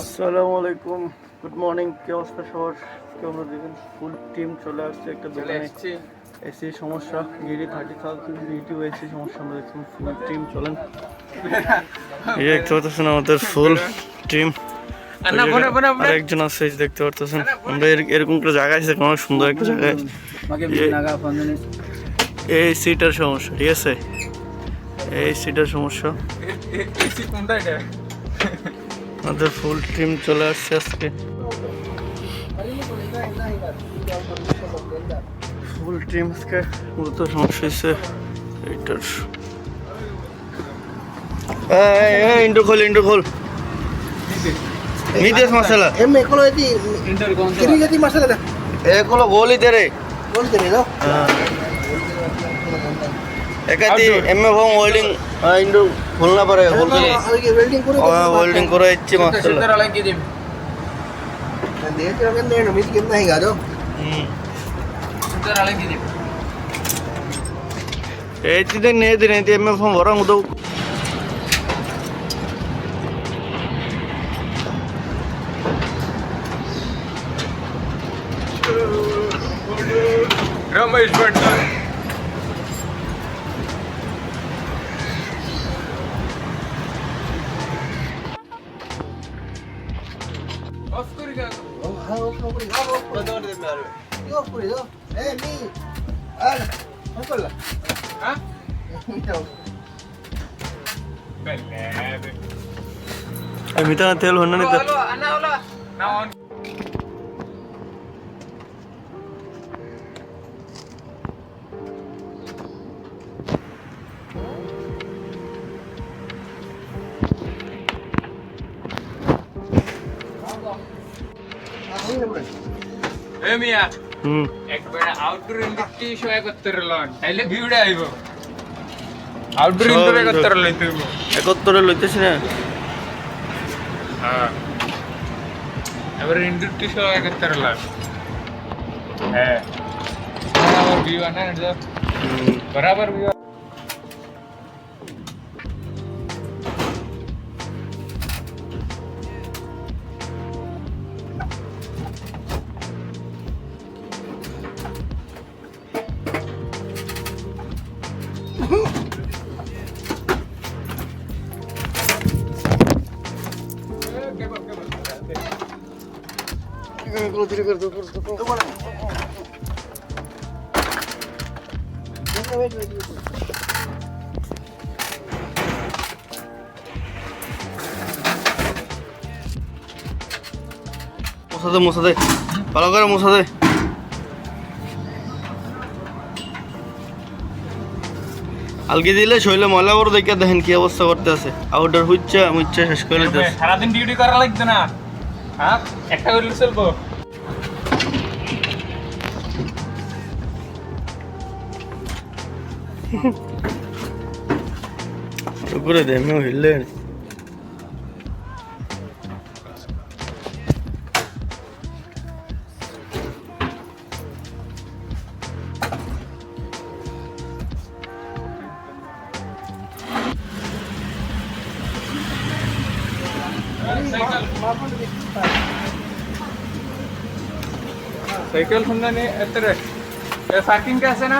আসসালামু আলাইকুম, good morning. কি অবস্থা সবার? কেমন দেখেন? ফুল টিম চলে আসছে একটা দোকানে। এসি সমস্যা, গিরি 30,000 ভিডিও এসি সমস্যা আমরা দেখছি। ফুল টিম চলেন, এই দেখতে পাচ্ছেন আমাদের ফুল টিম। আরেকজন আছে দেখতে পাচ্ছেন। আমরা এরকম একটা জায়গায় আছে, অনেক সুন্দর একটা জায়গায়। এই সিটার সমস্যা, ঠিক আছে, এই সিটার সমস্যা। আমাদের ফুল টিম চলে আসছে আজকে। ফুল টিম আজকে মূলত সমস্যা হয়েছে এইটার। ইন্ডো খোল, ইন্ডো খোল। मीडियस मसाला एम एकलो यदि किरी यदि मसाला दा एकलो गोली दे रे नो एकाती एम एफ वेल्डिंग इंडो खोलना पड़ेगा, खोल के वेल्डिंग करो इच्छे मसाला दे तो के ने मिस कितना है गाजो सुंदर अलग की दे ए चीज ने दे एम एफ वरंग दो रमेश भट्टर ऑफ करेगा हां ऑफ करी बदल दे मारो यो करी दो ए मी आ होकला हां मिता तेल होना नहीं हेलो अन्ना होला ना ऑन ए मिया একবার আউটডোর ইন্ডাস্ট্রি শোয়া করতে রলন তাইলে ভিউটা আইব আউটডোর ইনডোর করতে রলই তুই 71 লইতেছ না। হ্যাঁ এবার ইন্ডাস্ট্রি শোয়া করতে রলন হ্যাঁ बराबर व्यू है ना जो बराबर व्यू को धीरे कर दो মুছা দে ভালো করে মুছা দে। আলগি দিলে শৈলে ময়লা বড় দেখে দেখেন কি অবস্থা করতে আছে। আউটডোর হুইচ্ছা মুচ্ছা শেষ করে দিতেছে। সারাদিন ডিউটি করা লাগবে না, হ্যাঁ একটা করলে চলবো। করে দে আমিও হিললে साइकिल सुनना नहीं इतने पार्किंग कैसे ना